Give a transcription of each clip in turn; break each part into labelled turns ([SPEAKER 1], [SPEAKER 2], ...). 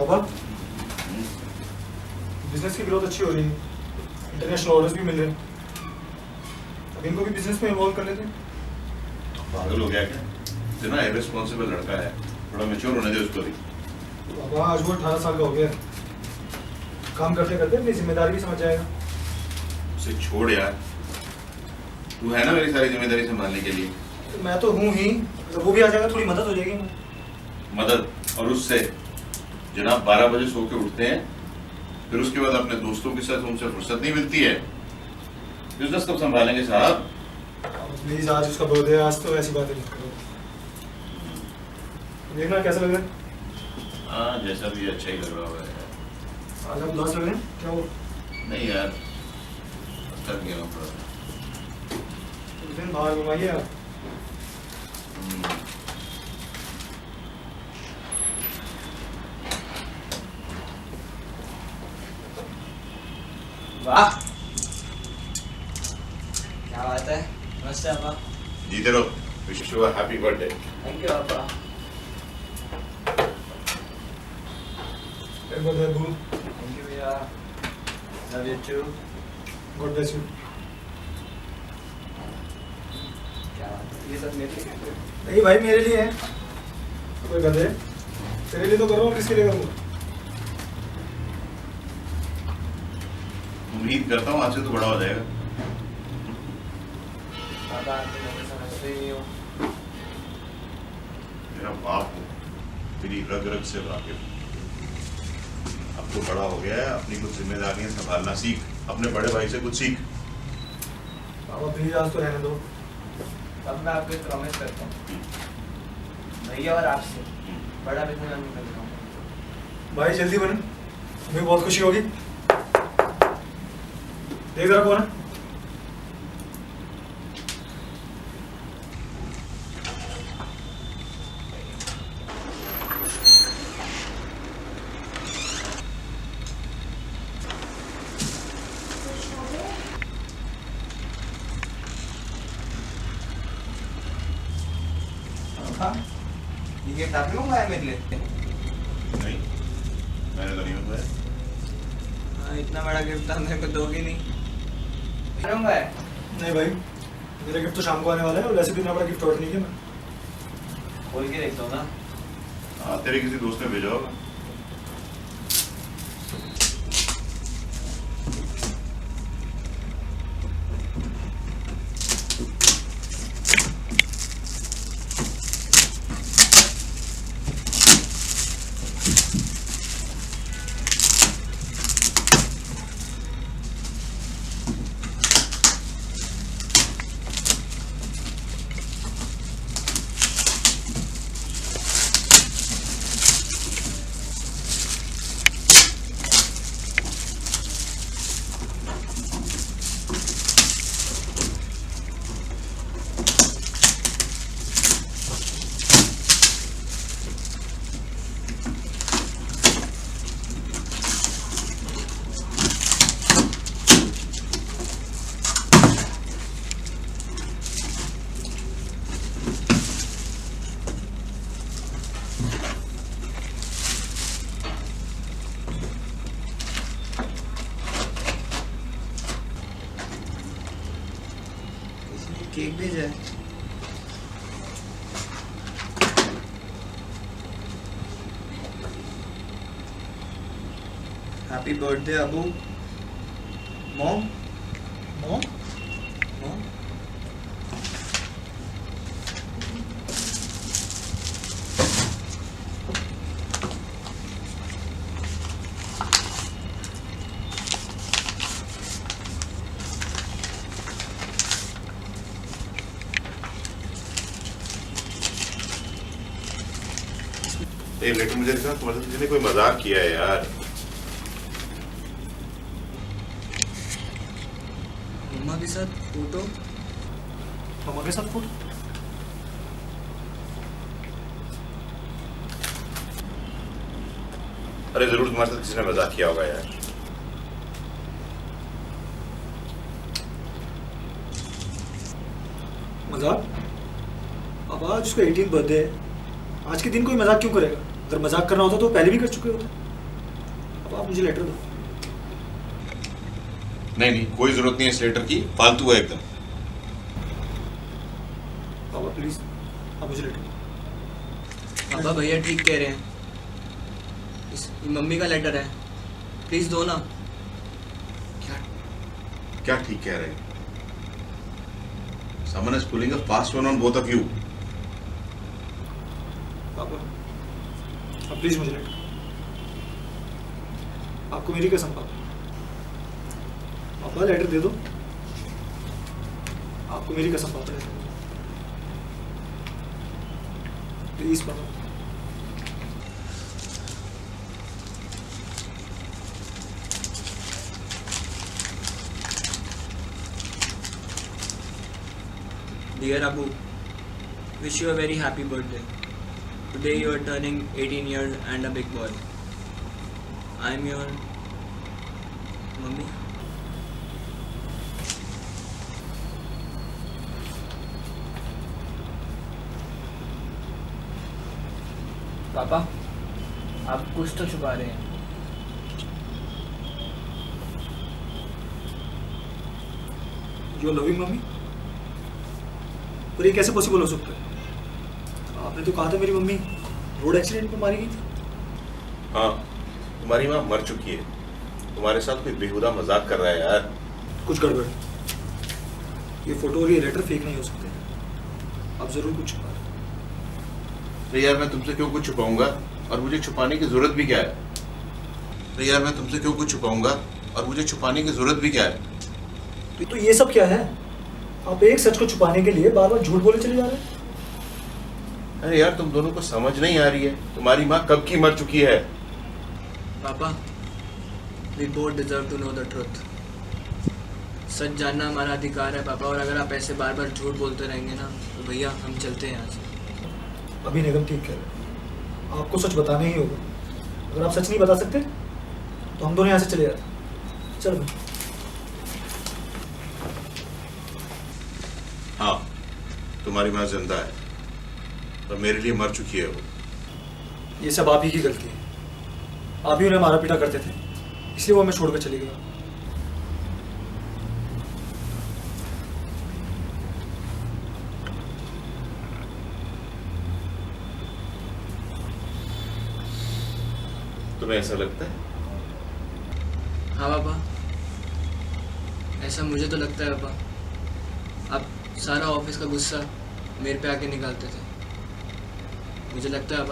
[SPEAKER 1] पापा बिजनेस की ग्रोथ अच्छी हो रही है, इंटरनेशनल ऑर्डर्स भी मिल रहे हैं, अब इनको भी बिजनेस में इन्वॉल्व कर लेते हैं।
[SPEAKER 2] पागल हो गया क्या? इतना इररिस्पॉन्सिबल लड़का है, थोड़ा मैच्योर होने दे उसको भी।
[SPEAKER 1] पापा आज वो 18 साल का हो गया, काम करते करते अपनी जिम्मेदारी भी समझ जाएगा।
[SPEAKER 2] उसे छोड़ यार, तू है ना मेरी सारी जिम्मेदारी संभालने के लिए।
[SPEAKER 1] तो मैं तो हूँ ही, जब वो भी आ जाएगा थोड़ी मदद हो जाएगी।
[SPEAKER 2] मदद? और उससे जनाब 12 बजे सो के उठते हैं, फिर उसके बाद अपने दोस्तों के साथ उनसे फुर्सत नहीं मिलती है। बिजनेस कब संभालेंगे साहब?
[SPEAKER 1] प्लीज आज उसका बर्थडे है, आज तो ऐसी बातें मत करो। देखना कैसा लग रहा है?
[SPEAKER 2] हाँ जैसा भी अच्छा ही लग रहा होगा यार।
[SPEAKER 1] आज आप उदास लग रहे हैं, क्या हो?
[SPEAKER 2] नहीं यार, थक गया हूँ थोड़ा।
[SPEAKER 1] उस दिन बाहर घुमाइए आप।
[SPEAKER 3] वाह क्या बात है। नमस्ते पापा।
[SPEAKER 2] जीते रहो। Wish you a happy birthday.
[SPEAKER 3] Thank you पापा।
[SPEAKER 1] हैप्पी बर्थडे अब्बू।
[SPEAKER 3] थैंक यू भैया। Love you too.
[SPEAKER 1] God bless you.
[SPEAKER 3] क्या बात है, ये सब मेरे लिए है?
[SPEAKER 1] नहीं भाई मेरे लिए है, कोई गधे तेरे लिए तो कर रहा हूँ, किसके लिए करूँगा?
[SPEAKER 2] उम्मीद करता हूँ आज से तो बड़ा हो जाएगा।
[SPEAKER 3] पापा आप तो मुझे समझते ही नहीं हो।
[SPEAKER 2] मेरा बाप हो, मेरी रग रग से वाकिफ। अब तो बड़ा हो गया है, अपनी कुछ जिम्मेदारियां संभालना सीख, अपने बड़े भाई से कुछ सीख।
[SPEAKER 1] पापा प्लीज आज तो रहने दो।
[SPEAKER 3] तब मैं आपको प्रॉमिस करता हूँ भैया और आपसे बड़ा बिजनेस मैं करता हूँ।
[SPEAKER 1] भाई जल्दी बने, हमें बहुत खुशी होगी। देख जरा कौन है?
[SPEAKER 3] हाँ ये गिफ्ट आपने मंगवाया मेरे लिए?
[SPEAKER 2] नहीं, मैंने तो नहीं मंगवाया।
[SPEAKER 3] हाँ इतना बड़ा गिफ्ट तो मेरे को दोगे नहीं। मंगवाया?
[SPEAKER 1] नहीं भाई, मेरा गिफ्ट तो शाम को आने वाला है और वैसे भी इतना बड़ा गिफ्ट ऑर्डर नहीं किया मैं।
[SPEAKER 3] खोल के देखता हूँ ना।
[SPEAKER 2] हाँ तेरे किसी दोस्त ने भेजा होगा।
[SPEAKER 3] केक भेजा है। Happy birthday Abu. Mom
[SPEAKER 1] mom?
[SPEAKER 3] Mom
[SPEAKER 2] ये लेटर मुझे दिखा, तुम्हारे साथ किसी ने कोई मजाक किया है यार।
[SPEAKER 3] मम्मा के साथ फोटो।
[SPEAKER 1] मम्मा के साथ फोटो?
[SPEAKER 2] अरे जरूर तुम्हारे साथ किसी ने मजाक किया होगा यार।
[SPEAKER 1] मजाक? अब आज उसका 18th बर्थडे है, आज के दिन कोई मजाक क्यों करेगा? अगर मजाक करना होता तो पहले भी कर चुके होते। अब आप मुझे लेटर दो।
[SPEAKER 2] नहीं नहीं, कोई जरूरत नहीं है इस लेटर की, फालतू है एकदम।
[SPEAKER 1] पापा प्लीज आप मुझे लेटर दो।
[SPEAKER 3] पापा भैया ठीक कह रहे हैं, ये मम्मी का लेटर है, प्लीज दो ना।
[SPEAKER 2] क्या क्या ठीक कह रहे हैं? Someone is pulling a fast one on both of you.
[SPEAKER 1] पापा अब प्लीज मुझे लेटर, आपको मेरी कसम पापा, पापा लेटर दे दो, आपको मेरी कसम पापा लेटर दो प्लीज पापा।
[SPEAKER 3] Dear Abu, wish you a very happy birthday. Today you are turning 18 years and a big boy. I am your mummy. पापा, आप कुछ तो छुपा रहे हैं।
[SPEAKER 1] यू आर लविंग मम्मी, पर ये कैसे पॉसिबल हो सकता है? आपने तो कहा था मेरी मम्मी रोड एक्सीडेंट में मारी गई थी।
[SPEAKER 2] हाँ, तुम्हारी माँ मर चुकी है, तुम्हारे साथ कोई बेहुदा मजाक कर रहा है यार।
[SPEAKER 1] कुछ गड़बड़, ये फोटो और ये लेटर फेक नहीं हो सकते, आप जरूर कुछ छुपा रहे हैं।
[SPEAKER 2] तो यार मैं तुमसे क्यों कुछ छुपाऊंगा, और मुझे छुपाने की जरूरत भी क्या है? तो यार मैं तुमसे क्यों कुछ छुपाऊंगा, और मुझे छुपाने की जरूरत भी क्या है?
[SPEAKER 1] तो ये सब क्या है? आप एक सच को छुपाने के लिए बार बार झूठ बोले चले जा रहे हैं।
[SPEAKER 2] अरे यार तुम दोनों को समझ नहीं आ रही है, तुम्हारी माँ कब की मर चुकी है।
[SPEAKER 3] पापा, we both deserve to know the truth. सच जानना हमारा अधिकार है पापा, और अगर आप ऐसे बार बार झूठ बोलते रहेंगे ना तो भैया हम चलते हैं यहाँ से।
[SPEAKER 1] अभी निगम ठीक कह रहे हैं, आपको सच बताना ही होगा। अगर आप सच नहीं बता सकते तो हम दोनों यहाँ से चले जाते। चलो।
[SPEAKER 2] हाँ, तुम्हारी माँ जिंदा है, पर मेरे लिए मर चुकी है वो।
[SPEAKER 1] ये सब आप ही की गलती है, आप ही उन्हें मारा पीटा करते थे, इसलिए वो हमें छोड़कर चली गई।
[SPEAKER 2] तुम्हें ऐसा लगता है?
[SPEAKER 3] हाँ पापा, ऐसा मुझे तो लगता है पापा। आप सारा ऑफिस का गुस्सा मेरे पे आके निकालते थे, मुझे लगता है अब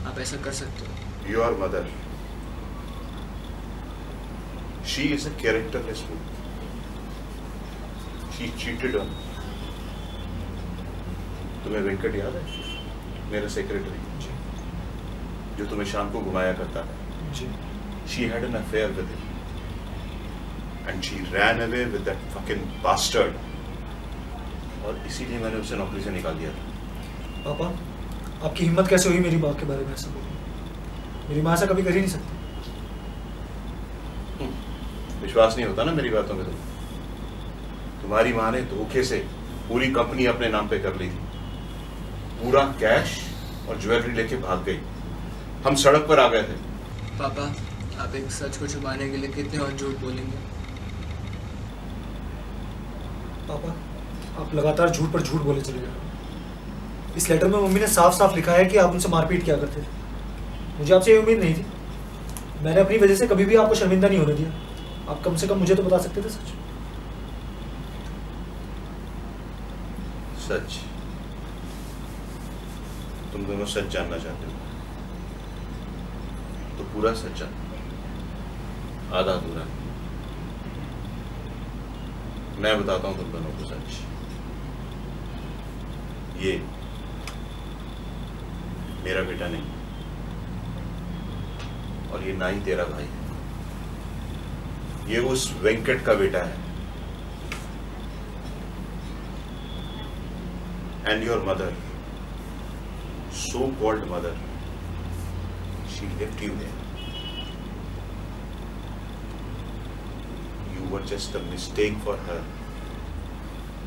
[SPEAKER 3] आप ऐसा कर सकते हो।
[SPEAKER 2] Your mother, she is a characterless woman. She cheated on me. तुम्हें वेंकट याद है, मेरा सेक्रेटरी, जो तुम्हें शाम को घुमाया करता था?
[SPEAKER 1] जी।
[SPEAKER 2] She had an affair with him, and she ran away with that fucking bastard. और इसीलिए मैंने उसे नौकरी से निकाल दिया था।
[SPEAKER 1] पापा, आपकी हिम्मत कैसे हुई मेरी माँ के बारे में ऐसा बोलने? मेरी माँ ऐसा कभी कर ही नहीं सकती।
[SPEAKER 2] विश्वास नहीं होता ना मेरी बातों में तुम्हारी माँ ने धोखे से पूरी कंपनी अपने नाम पे कर ली थी, पूरा कैश और ज्वेलरी लेके भाग गई, हम सड़क पर आ गए थे।
[SPEAKER 3] पापा, आप एक सच को छुपाने के लिए कितने और झूठ बोलेंगे?
[SPEAKER 1] पापा, आप लगातार झूठ पर झूठ बोले चले जा रहे हो। इस लेटर में मम्मी ने साफ साफ लिखा है कि आप उनसे मारपीट किया करते थे। मुझे आपसे ये उम्मीद नहीं थी, मैंने अपनी वजह से कभी भी आपको शर्मिंदा नहीं होने दिया। आप कम से कम मुझे तो बता सकते थे सच।
[SPEAKER 2] सच? तुम दोनों सच जानना चाहते हो तो पूरा सच जानो, आधा अधूरा। मैं बताता हूं तुम दोनों को सच। ये मेरा बेटा नहीं, और ये ना ही तेरा भाई है, ये उस वेंकट का बेटा है। And your mother, so-called mother, she left you there. You were just a mistake for her.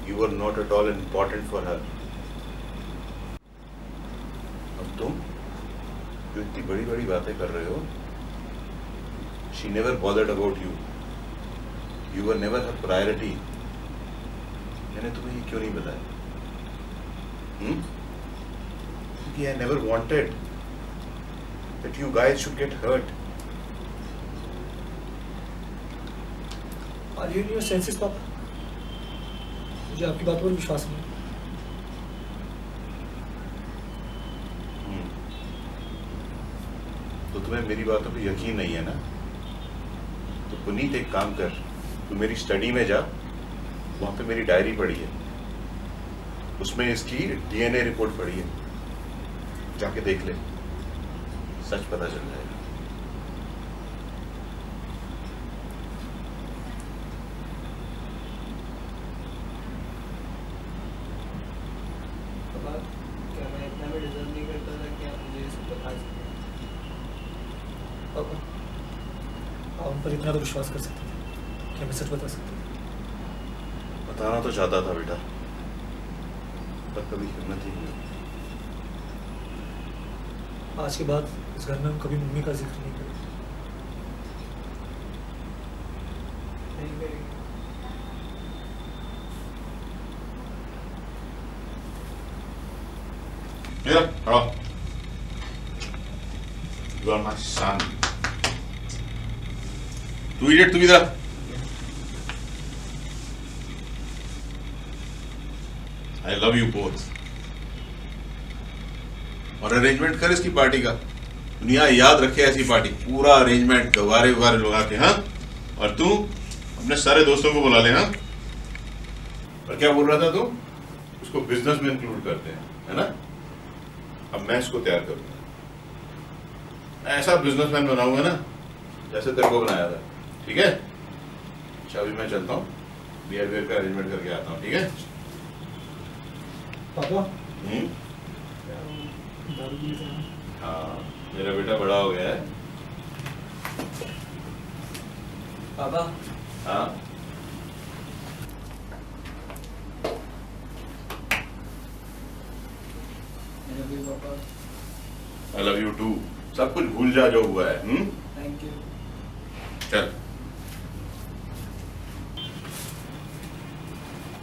[SPEAKER 2] You were not at all important for her. और जो इतनी बड़ी बड़ी बातें कर रहे हो, she never bothered about you, you were never her priority. मैंने तुम्हें ये क्यों नहीं बताया? क्योंकि I never wanted that you guys should get hurt.
[SPEAKER 1] Are you in your senses पापा? मुझे आपकी बातों पर विश्वास नहीं है।
[SPEAKER 2] तो तुम्हें मेरी बातों पे यकीन नहीं है ना? तो पुनीत एक काम कर, तू मेरी स्टडी में जा, वहां पे मेरी डायरी पड़ी है, उसमें इसकी डीएनए रिपोर्ट पड़ी है, जाके देख ले, सच पता चल जाएगा।
[SPEAKER 3] पापा, क्या मैं इतना भी डिजर्व नहीं करता था कि आप मुझे ये सब बता सकें?
[SPEAKER 1] पापा, आप उन पर इतना तो विश्वास कर सकते थे कि हमें सच बता सकते थे।
[SPEAKER 2] बताना तो चाहता था बेटा, पर कभी हिम्मत ही नहीं हुई।
[SPEAKER 1] आज के बाद इस घर में हम कभी मम्मी का जिक्र नहीं करेंगे।
[SPEAKER 3] नहीं करेंगे।
[SPEAKER 2] इधर आओ। You are my son. तू इडियट, तू इधर। I love you both. और अरेंजमेंट कर इसकी पार्टी का, दुनिया याद रखे ऐसी पार्टी, पूरा अरेंजमेंट गवारे ववारे लगा के। हाँ, और तू अपने सारे दोस्तों को बुला ले। हाँ, और क्या बोल रहा था तू? उसको बिजनेस में इंक्लूड करते हैं, है ना? अब मैं इसको तैयार करूंगा, ऐसा बिजनेसमैन बनाऊंगा ना जैसे तेरे को बनाया था। ठीक है? अच्छा, अभी मैं चलता हूँ, बिहेवियर का अरेंजमेंट करके आता हूँ। ठीक है?
[SPEAKER 1] पापा,
[SPEAKER 2] हम्म,
[SPEAKER 1] दारू पी लेते हैं।
[SPEAKER 2] हाँ, मेरा बेटा बड़ा हो गया है।
[SPEAKER 3] पापा,
[SPEAKER 2] हाँ,
[SPEAKER 3] I love you, पापा।
[SPEAKER 2] I love you too. सब कुछ भूल जा जो हुआ है।
[SPEAKER 3] Thank you.
[SPEAKER 2] चल।